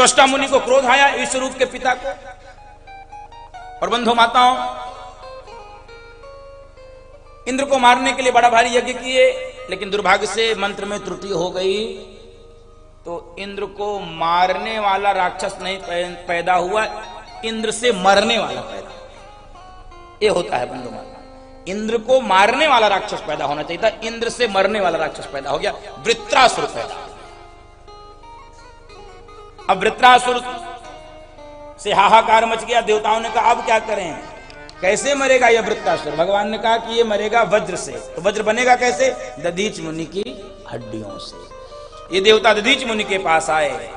त्वष्टा मुनि को क्रोध आया ईश्वर रूप के पिता को। और बंधु माताओं, इंद्र को मारने के लिए बड़ा भारी यज्ञ किए, लेकिन दुर्भाग्य से मंत्र में त्रुटि हो गई, तो इंद्र को मारने वाला राक्षस नहीं पैदा हुआ, इंद्र से मरने वाला पैदा। ये होता है बंधु माता, इंद्र को मारने वाला राक्षस पैदा होना चाहिए था, इंद्र से मरने वाला राक्षस पैदा हो गया, वृत्रासुर पैदा। अब वृत्रासुर से हाहाकार मच गया। देवताओं ने कहा अब क्या करें, कैसे मरेगा यह वृत्रासुर? भगवान ने कहा कि यह मरेगा वज्र से। तो वज्र बनेगा कैसे? दधीच मुनि की हड्डियों से। ये देवता दधीच मुनि के पास आए,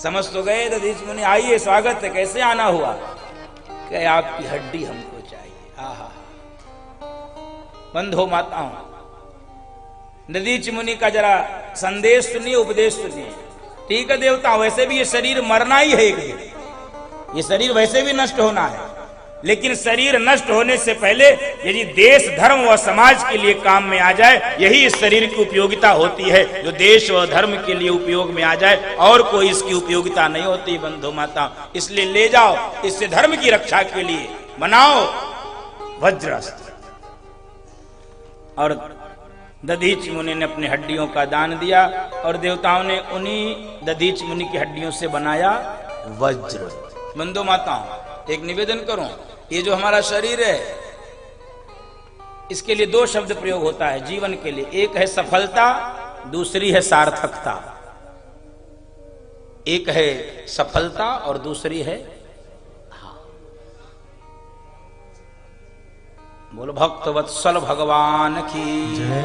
समझ तो गए। दधीच मुनि आइए, स्वागत है, कैसे आना हुआ? कि आपकी हड्डी हमको चाहिए। आहा, बंधो माताओं, दधीच मुनि का जरा संदेश सुनिए, उपदेश सुनिए। ठीक है देवता, वैसे भी ये शरीर मरना ही है एक दिन, ये शरीर वैसे भी नष्ट होना है, लेकिन शरीर नष्ट होने से पहले यदि देश धर्म व समाज के लिए काम में आ जाए, यही इस शरीर की उपयोगिता होती है। जो देश व धर्म के लिए उपयोग में आ जाए, और कोई इसकी उपयोगिता नहीं होती बंधु माता। इसलिए ले जाओ, इससे धर्म की रक्षा के लिए बनाओ वज्रास्त्र। और दधीच मुनि ने अपनी हड्डियों का दान दिया, और देवताओं ने उन्हीं दधीच मुनि की हड्डियों से बनाया वज्र। बंधु माताओं, एक निवेदन करूं, ये जो हमारा शरीर है, इसके लिए दो शब्द प्रयोग होता है जीवन के लिए। एक है सफलता, दूसरी है सार्थकता। एक है सफलता और दूसरी है बोलो भक्त वत्सल भगवान की जय,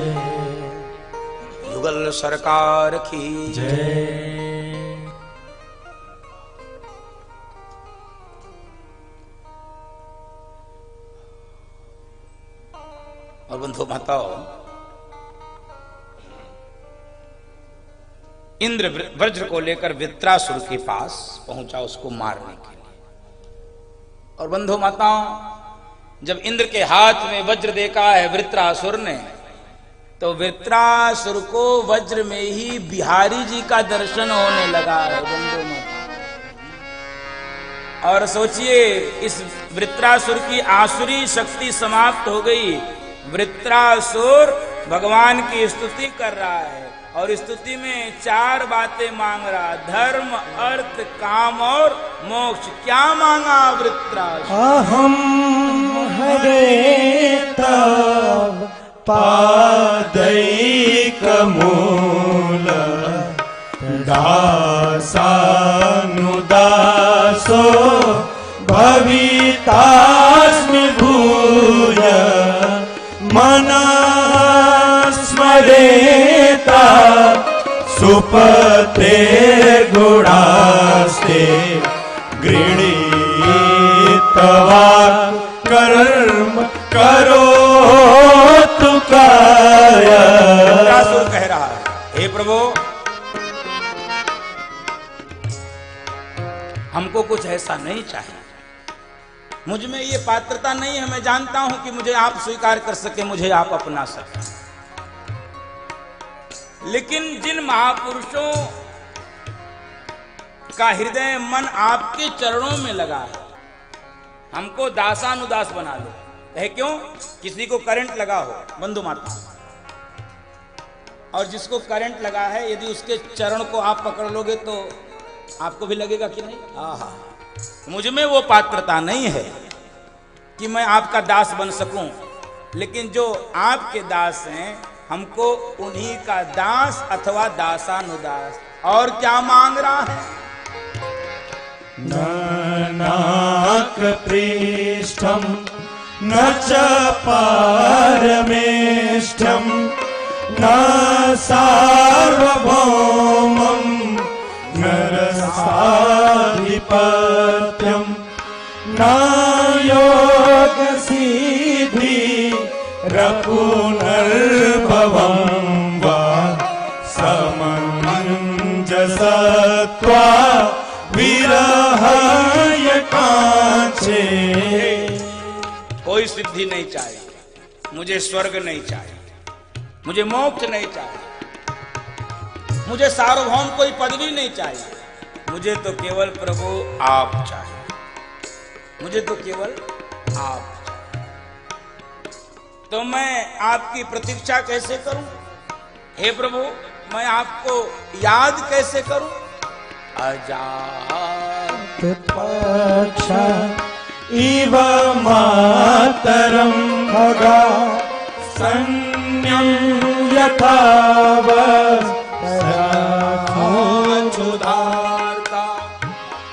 युगल सरकार की जय। और बंधु माताओं, इंद्र वज्र को लेकर वृत्रासुर के पास पहुंचा उसको मारने के लिए। और बंधु माताओं, जब इंद्र के हाथ में वज्र देखा है वृत्रासुर ने, तो वृत्रासुर को वज्र में ही बिहारी जी का दर्शन होने लगा है बंधु माता। और सोचिए, इस वृत्रासुर की आसुरी शक्ति समाप्त हो गई। वृत्रासुर भगवान की स्तुति कर रहा है, और स्तुति में चार बातें मांग रहा, धर्म, अर्थ, काम और मोक्ष। क्या मांगा वृत्रासुर? अहम हरे तव पादैकमूल दासानुदासो भवितास्मि भूय मना स्मरेता सुपते गुणास्ते गृणीतवा कर्म करो तुकार। वृत्रासुर कह रहा है, हे प्रभु, हमको कुछ ऐसा नहीं चाहिए, मुझ में ये पात्रता नहीं है। मैं जानता हूं कि मुझे आप स्वीकार कर सके, मुझे आप अपना सके, लेकिन जिन महापुरुषों का हृदय मन आपके चरणों में लगा है, हमको दासानुदास बना लो। है क्यों? किसी को करंट लगा हो बंधु माता, और जिसको करंट लगा है, यदि उसके चरण को आप पकड़ लोगे तो आपको भी लगेगा कि नहीं? आहा, मुझ में वो पात्रता नहीं है कि मैं आपका दास बन सकूं, लेकिन जो आपके दास हैं, हमको उन्हीं का दास अथवा दासानुदास। और क्या मांग रहा है? नाक पृष्ठम न च पारमेष्ठम न सार्वभौमं नरसाधिपत्यं न योग सिद्धि रपुनर्भवं वा समञ्जसत्वा विरहाय कांचे। कोई सिद्धि नहीं चाहिए, मुझे स्वर्ग नहीं चाहिए, मुझे मोक्ष नहीं चाहिए, मुझे सार्वभौम कोई पदवी नहीं चाहिए, मुझे तो केवल प्रभु आप चाहिए, मुझे तो केवल आप चाहिए। तो मैं आपकी प्रतीक्षा कैसे करूं? हे प्रभु, मैं आपको याद कैसे करूं? अजात पक्षा इव मातरं भगा सन्न्यं यथा क्षुधार्ता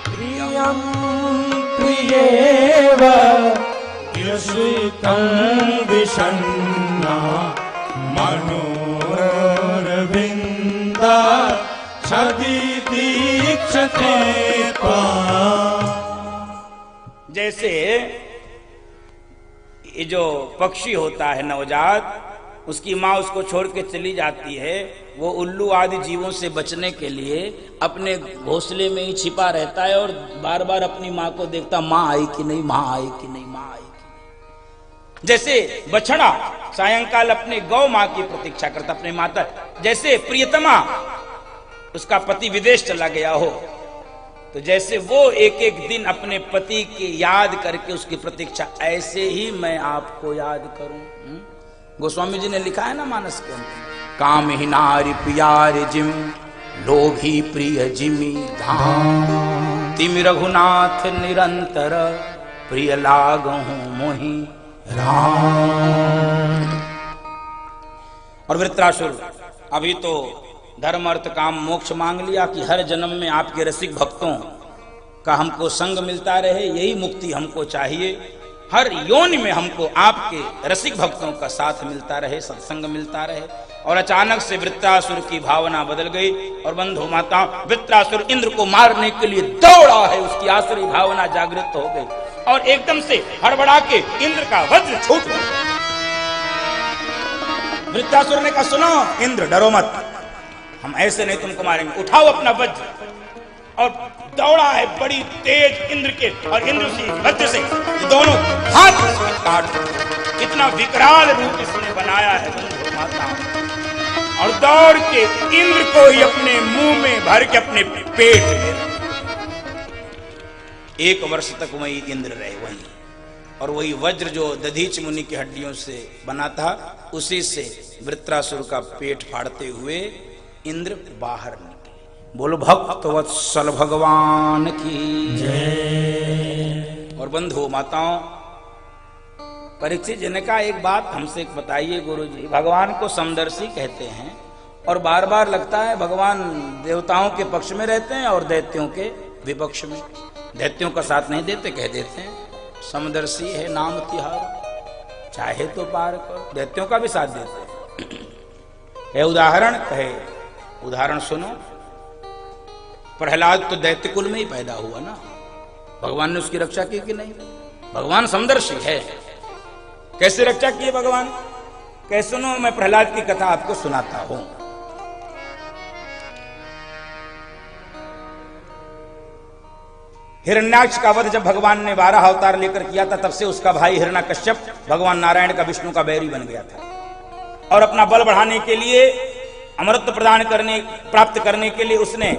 प्रियं प्रियेव युषितं विषण्णा मनोरविन्दा क्षते जैसे ये जो पक्षी होता है नवजात, उसकी माँ उसको छोड़ के चली जाती है, वो उल्लू आदि जीवों से बचने के लिए अपने घोंसले में ही छिपा रहता है और बार बार अपनी माँ को देखता, माँ आई कि नहीं, माँ आई कि नहीं, माँ आई कि नहीं। जैसे बछड़ा सायंकाल अपने गौ माँ की प्रतीक्षा करता, अपने माता, जैसे प्रियतमा उसका पति विदेश चला गया हो, तो जैसे वो एक एक दिन अपने पति की याद करके उसकी प्रतीक्षा, ऐसे ही मैं आपको याद करूं। गोस्वामी जी ने लिखा है ना मानस के अंदर, काम ही नारी प्यारे जिम लोभी प्रिय जिमी धाम तिमि रघुनाथ निरंतर प्रिय लागहूं मोहि राम। और वृत्रासुर अभी तो धर्म अर्थ काम मोक्ष मांग लिया कि हर जन्म में आपके रसिक भक्तों का हमको संग मिलता रहे, यही मुक्ति हमको चाहिए। हर योनि में हमको आपके रसिक भक्तों का साथ मिलता रहे, सत्संग मिलता रहे। और अचानक से वृत्रासुर की भावना बदल गई और बंधु माता, वृत्रासुर इंद्र को मारने के लिए दौड़ा है, उसकी आसुरी भावना जागृत हो गई और एकदम से हड़बड़ा के इंद्र का वज्र छूट गया। वृत्रासुर ने कहा, सुनो इंद्र, डरो मत, हम ऐसे नहीं तुमको मारेंगे, उठाओ अपना वज्र। और दौड़ा है बड़ी तेज इंद्र के, और इंद्र से वज्र से दोनों हाथ काट, इतना विकराल रूप इसने बनाया है बंधु माता। और दौड़ के इंद्र को ही अपने मुंह में भर के अपने पेट में, 1 वर्ष तक वही इंद्र रहे वहीं, और वही वज्र जो दधीच मुनि की हड्डियों से बना था, उसी से वृत्रासुर का पेट फाड़ते हुए इंद्र बाहर निकले। बोलो भक्त वत्सल भगवान की जय। और बंधु माताओं, परीक्षित जी ने कहा, एक बात हमसे बताइए गुरु जी, भगवान को समदर्शी कहते हैं और बार बार लगता है भगवान देवताओं के पक्ष में रहते हैं और दैत्यों के विपक्ष में, दैत्यों का साथ नहीं देते, कह देते हैं समदर्शी है नाम तिहार, चाहे तो पार करो, दैत्यों का भी साथ देते हैं। उदाहरण कहे, उदाहरण सुनो, प्रहलाद तो दैत्य कुल में ही पैदा हुआ ना, भगवान ने उसकी रक्षा की कि नहीं? भगवान समदर्शी है, कैसे रक्षा की भगवान? कैसे? सुनो, मैं प्रहलाद की कथा आपको सुनाता हूं। हिरण्याक्ष का वध जब भगवान ने 12 अवतार लेकर किया था, तब से उसका भाई हिरण्यकश्यप भगवान नारायण का विष्णु का बैरी बन गया था, और अपना बल बढ़ाने के लिए, अमरत्व प्राप्त करने के लिए उसने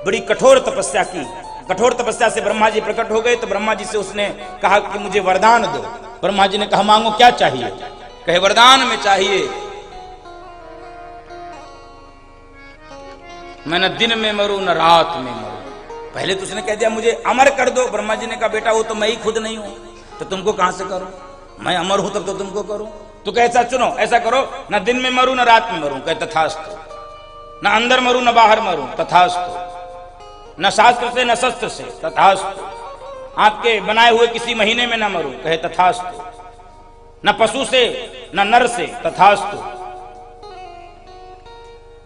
बड़ी कठोर तपस्या की। कठोर तपस्या से ब्रह्मा जी प्रकट हो गए, तो ब्रह्मा जी से उसने कहा कि मुझे वरदान दो। ब्रह्मा जी ने कहा, मांगो, क्या चाहिए? कहे, वरदान में चाहिए मैं न दिन में मरूं न रात में मरूं। पहले तो उसने कह दिया मुझे अमर कर दो। ब्रह्मा जी ने कहा, बेटा वो तो मैं ही खुद नहीं हूं, तो तुमको कहां से करूं? मैं अमर हूं तब तो तुमको करूं। तो कैसा, सुनो, ऐसा करो, न दिन में मरूं न रात में मरूं। कहे, तथास्तु। न अंदर मरूं न बाहर मरूं। तथास्तु। न शास्त्र से न शस्त्र से। तथास्तु। आपके बनाए हुए किसी महीने में न मरूं। कहे, तथास्तु। न पशु से न नर से। तथास्तु।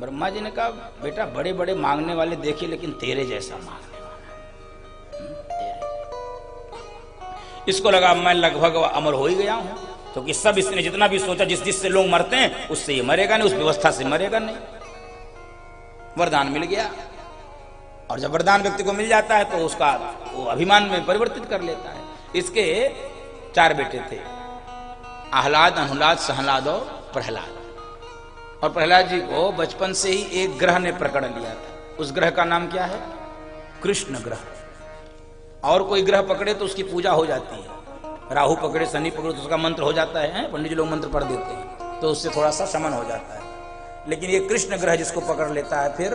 ब्रह्मा जी ने कहा, बेटा बड़े बड़े मांगने वाले देखे, लेकिन तेरे जैसा मांगने वाला इसको लगा मैं लगभग अमर हो ही गया हूं, क्योंकि सब इसने जितना भी सोचा, जिससे लोग मरते हैं उससे ये मरेगा नहीं, उस व्यवस्था से मरेगा नहीं। वरदान मिल गया, और जब वरदान व्यक्ति को मिल जाता है तो उसका वो अभिमान में परिवर्तित कर लेता है। इसके 4 बेटे थे, आह्लाद, अनुलाद, सहलाद और प्रहलाद। और प्रहलाद जी को बचपन से ही एक ग्रह ने पकड़ लिया था। उस ग्रह का नाम क्या है? कृष्ण ग्रह। और कोई ग्रह पकड़े तो उसकी पूजा हो जाती है, राहु पकड़े शनि पकड़े तो उसका मंत्र हो जाता है, पंडित जी लोग मंत्र पढ़ देते हैं तो उससे थोड़ा सा शमन हो जाता है। लेकिन ये कृष्ण ग्रह जिसको पकड़ लेता है फिर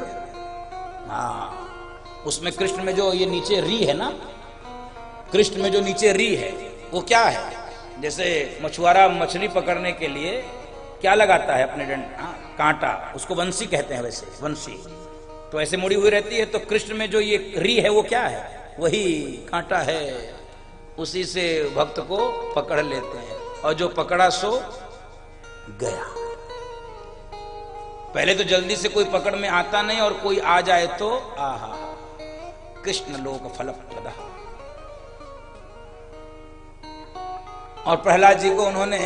उसमें कृष्ण में जो ये नीचे री है ना, कृष्ण में जो नीचे री है वो क्या है? जैसे मछुआरा मछली पकड़ने के लिए क्या लगाता है अपने कांटा, उसको वंशी कहते हैं, वैसे वंशी तो ऐसे मुड़ी हुई रहती है। तो कृष्ण में जो ये री है वो क्या है? वही कांटा है, उसी से भक्त को पकड़ लेते हैं और जो पकड़ा सो गया। पहले तो जल्दी से कोई पकड़ में आता नहीं और कोई आ जाए तो आहा कृष्ण लोक फलप्रद। और प्रहलाद जी को उन्होंने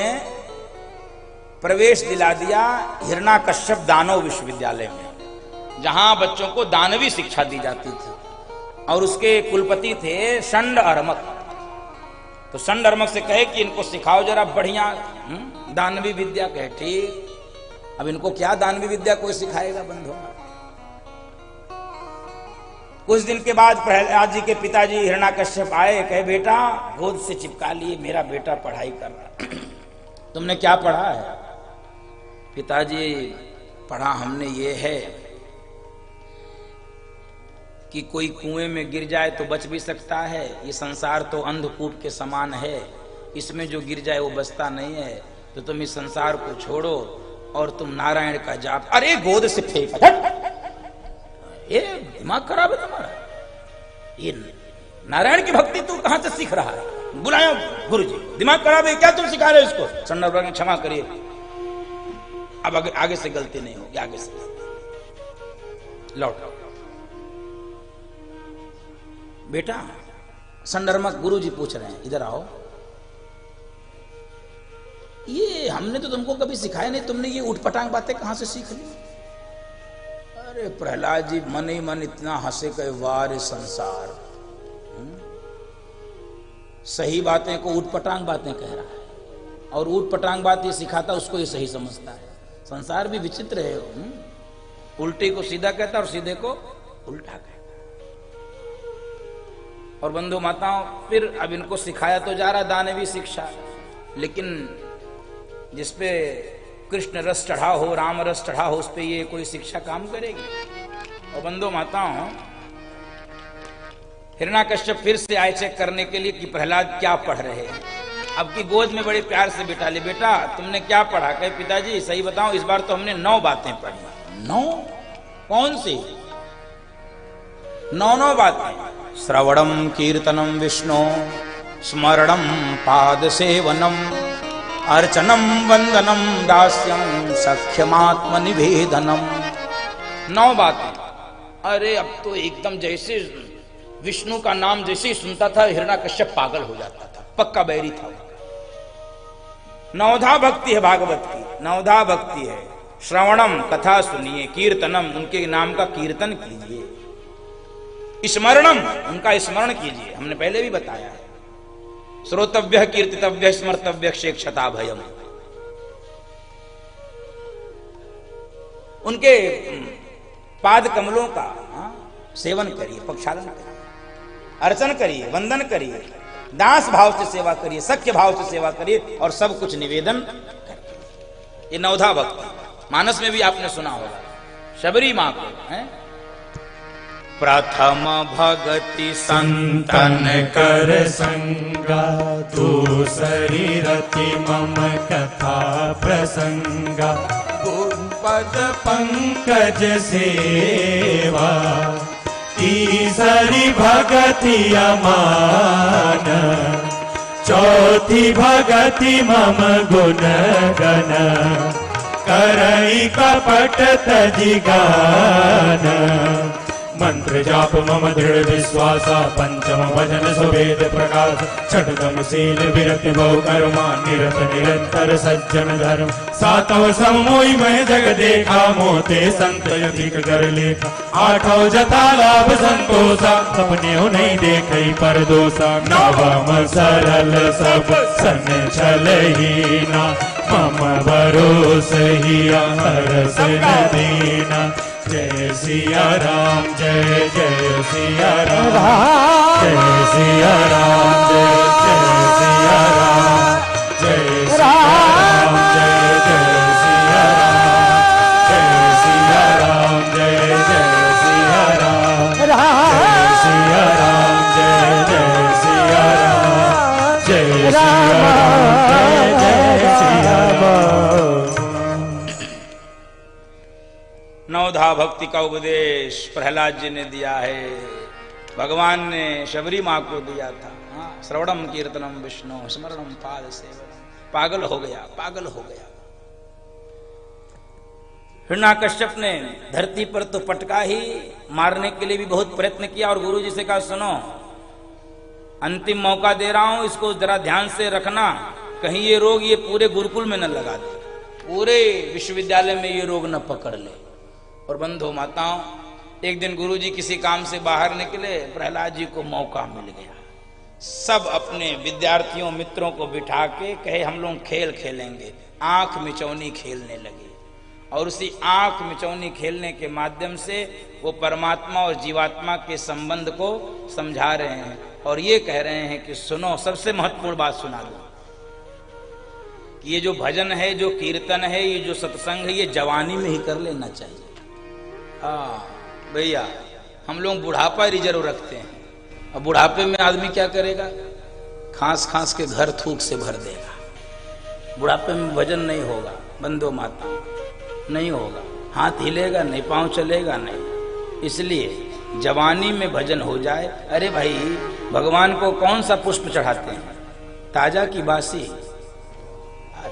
प्रवेश दिला दिया हिरण्याकश्यप दानव विश्वविद्यालय में, जहां बच्चों को दानवी शिक्षा दी जाती थी। और उसके कुलपति थे षंड अर्मक। तो षंड अर्मक से कहे कि इनको सिखाओ जरा बढ़िया दानवी विद्या। कहे ठीक, अब इनको क्या दानवी विद्या कोई सिखाएगा बंधु। कुछ दिन के बाद प्रहलाद जी के पिताजी हिरण्याकश्यप आए, कहे बेटा गोद से चिपका लिए, मेरा बेटा पढ़ाई कर रहा। तुमने क्या पढ़ा है? पिताजी पढ़ा हमने ये है कि कोई कुएं में गिर जाए तो बच भी सकता है, ये संसार तो अंधकूप के समान है, इसमें जो गिर जाए वो बचता नहीं है, तो तुम इस संसार को छोड़ो और तुम नारायण का जाप। अरे गोद से फेंक, ये दिमाग खराब है तुम्हारा, ये नारायण की भक्ति तू कहां से सीख रहा है? बुलाया गुरु जी, दिमाग खराब है क्या, तुम सिखा रहे हो इसको? संडर ने क्षमा करिए, अब आगे से गलती नहीं होगी, आगे से लौट। बेटा संडर्मक गुरु जी पूछ रहे हैं, इधर आओ, ये हमने तो तुमको कभी सिखाया नहीं, तुमने ये उठपटांग बातें कहां से सीख ली? अरे प्रहलाद जी मन ही मन इतना हंसे कहे वार संसार, सही बातें को उठपटांग बातें कह रहा है और उठपटांग बात ये सिखाता उसको ये सही समझता है। संसार भी विचित्र है, उल्टे को सीधा कहता और सीधे को उल्टा कहता। और बंधु माताओं, फिर अब इनको सिखाया तो जा रहा दानवी शिक्षा, लेकिन जिसपे कृष्ण रस चढ़ा हो, राम रस चढ़ा हो, उस पे ये कोई शिक्षा काम करेगी? और बंधु माताओं, हिरण्याकश्यप फिर से आए चेक करने के लिए कि प्रहलाद क्या पढ़ रहे हैं। अब की गोद में बड़े प्यार से बिठा ले, बेटा तुमने क्या पढ़ा? कहे पिताजी सही बताओ, इस बार तो हमने 9 बातें पढ़ी। 9? कौन सी 9 बातें? श्रवणम कीर्तनम विष्णु, स्मरणम पाद सेवनम, अर्चनम वंदनम दास्यम, सख्यमात्म निवेदनम। 9 बातें। अरे अब तो एकदम जैसे विष्णु का नाम जैसे ही सुनता था हिरण्याकश्यप पागल हो जाता था, पक्का बैरी था। 9धा भक्ति है भागवत की, 9धा भक्ति है। श्रवणम कथा सुनिए, कीर्तनम उनके नाम का कीर्तन कीजिए, स्मरणम उनका स्मरण कीजिए, हमने पहले भी बताया है। श्रोतव्य कीर्तितव्य स्मर्तव्य क्षेक्षता भयम, उनके पाद कमलों का सेवन करिए, प्रक्षालन करिए, अर्चन करिए, वंदन करिए, दास भाव से सेवा करिए, सख्य भाव से सेवा करिए और सब कुछ निवेदन करिए। ये 9धा भक्ति मानस में भी आपने सुना होगा। शबरी मां को है प्रथम भगति संतन कर संगा, दूसरी रति मम कथा प्रसंगा, पद पंकज सेवा, तीसरी भगति अमान, चौथी भगति मम गुण गण, करई कपट तजि गान, मंत्र जाप मम दृढ़ विश्वासा, पंचम भजन सुवेद प्रकाश, छठम शील विरति बहु कर्मा, निरत निरंतर सज्जन धर्म, सातव समोई मैं जग देखा, मोते संत अधिक कर लेखा, आठव जता लाभ संतोषा, अपने नहीं देखे पर दोषा, नवम सरल सब सन छल हीना, मम भरोस हिया हरस न दीना, जय सिया राम, जय जय सिया राम, जय सिया राम, जय जय सिया राम, जय सिया राम, जय जय सिया राम, जय सिया राम, जय जय सिया राम, जय सिया राम, जय जय सिया राम, जय सिया राम, जय जय सिया राम। नवधा भक्ति का उपदेश प्रहलाद जी ने दिया है, भगवान ने शबरी माँ को दिया था। हाँ, श्रवणम कीर्तनम विष्णु स्मरणम पाद सेवनम। पागल हो गया, पागल हो गया। हिरण्याकश्यप ने धरती पर तो पटका ही, मारने के लिए भी बहुत प्रयत्न किया और गुरु जी से कहा सुनो, अंतिम मौका दे रहा हूं, इसको जरा ध्यान से रखना, कहीं ये रोग ये पूरे गुरुकुल में न लगा दे, पूरे विश्वविद्यालय में ये रोग न पकड़ ले। और बंधु माताओं, एक दिन गुरुजी किसी काम से बाहर निकले, प्रहलाद जी को मौका मिल गया। सब अपने विद्यार्थियों मित्रों को बिठा के कहे हम लोग खेल खेलेंगे। आंख मिचौनी खेलने लगे और उसी आंख मिचौनी खेलने के माध्यम से वो परमात्मा और जीवात्मा के संबंध को समझा रहे हैं और ये कह रहे हैं कि सुनो, सबसे महत्वपूर्ण बात सुना दो कि ये जो भजन है, जो कीर्तन है, ये जो सत्संग है, ये जवानी में ही कर लेना चाहिए। हाँ भैया, हम लोग बुढ़ापा रिजर्व रखते हैं और बुढ़ापे में आदमी क्या करेगा, खांस खांस के घर थूक से भर देगा। बुढ़ापे में भजन नहीं होगा बंधु माता, नहीं होगा, हाथ हिलेगा नहीं, पांव चलेगा नहीं। इसलिए जवानी में भजन हो जाए। अरे भाई, भगवान को कौन सा पुष्प चढ़ाते हैं, ताजा की बासी,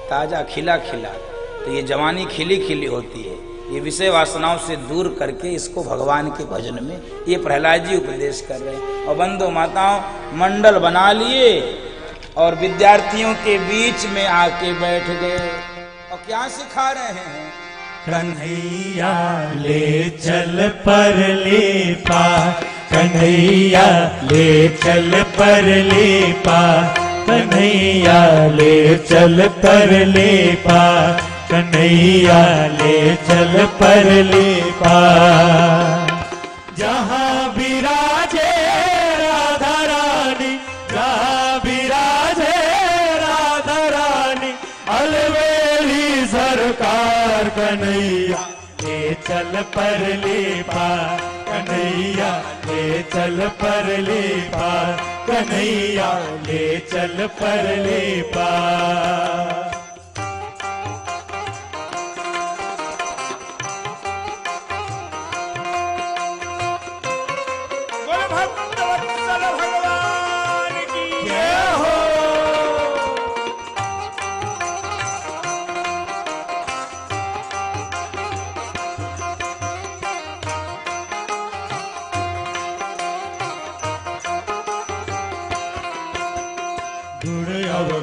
ताजा खिला खिला। तो ये जवानी खिली खिली होती है, ये विषय वासनाओं से दूर करके इसको भगवान के भजन में, ये प्रहलाद जी उपदेश कर रहे हैं। और बंधु माताओं, मंडल बना लिए और विद्यार्थियों के बीच में आके बैठ गए और क्या सिखा रहे हैं, कन्हैया ले चल पर ले पार, कन्हैया ले चल पर ले पार, कन्हैया ले चल पर ले पार, कन्हैया ले चल पर ले पार। जहाँ विराजे राधा रानी, जहाँ विराजे राधा रानी, अलवेली सरकार, कन्हैया ले चल पर ले पार, कन्हैया ले चल पर ले पार, कन्हैया ले चल पर ले पार।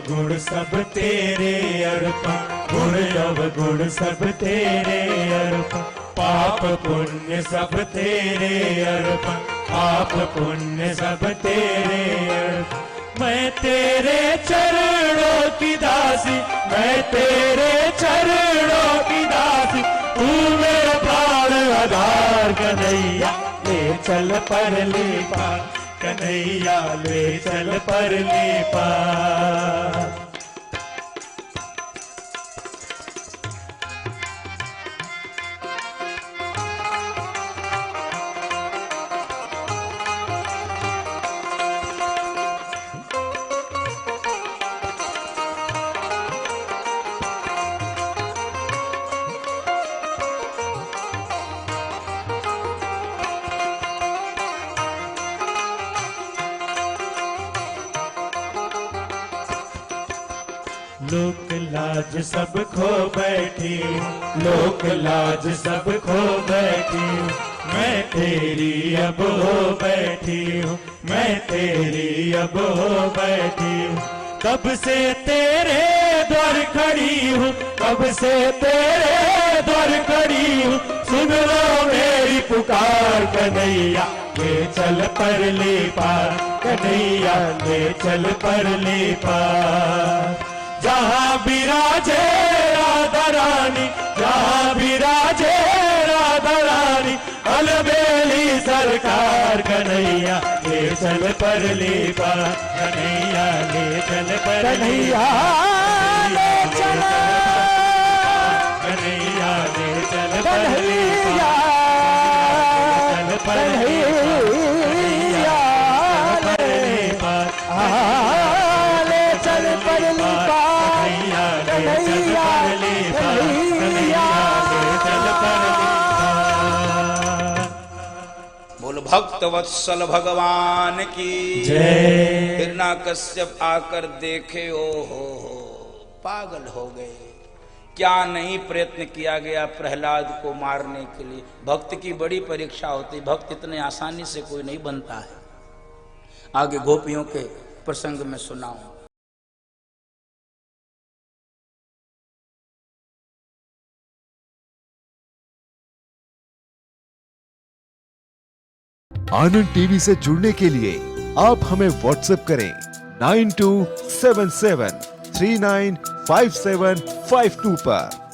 गुण सब तेरे अर्पण, गुण अवगुण सब तेरे अर्पण, पाप पुण्य सब तेरे अर्पण, पाप पुण्य सब तेरे अर्पण। मैं तेरे चरणों की दासी, मैं तेरे चरणों की दासी, तू मेरा प्राण आधार, कन्हैया ले चल पर ले पार, कन्हैया ले चल पर ले पार। लोक लाज सब खो बैठी हूँ, लोक लाज सब खो बैठी हूँ, मैं तेरी अब हो बैठी हूँ, मैं तेरी अब हो बैठी हूँ। कब से तेरे द्वार खड़ी हूँ, कब से तेरे द्वार खड़ी हूँ, सुन लो मेरी पुकार, कन्हैया ले चल पर ले पार, कन्हैया ले चल पर ले पार। जहाँ विराजे राधा रानी, जहाँ विराजे राधा रानी, अलबेली सरकार कन्हैया ले चल परली पार, कन्हैया ले चल परली पार, ले चल कन्हैया ले चल परली पार, ले चल परली पार, बोल भक्त वत्सल भगवान की जय। हिरण्याकश्यप आकर देखे, ओ हो पागल हो गए। क्या नहीं प्रयत्न किया गया प्रहलाद को मारने के लिए। भक्त की बड़ी परीक्षा होती, भक्त इतने आसानी से कोई नहीं बनता है। आगे गोपियों के प्रसंग में सुनाऊं। आनंद टीवी से जुड़ने के लिए आप हमें व्हाट्सएप करें 9277395752 पर।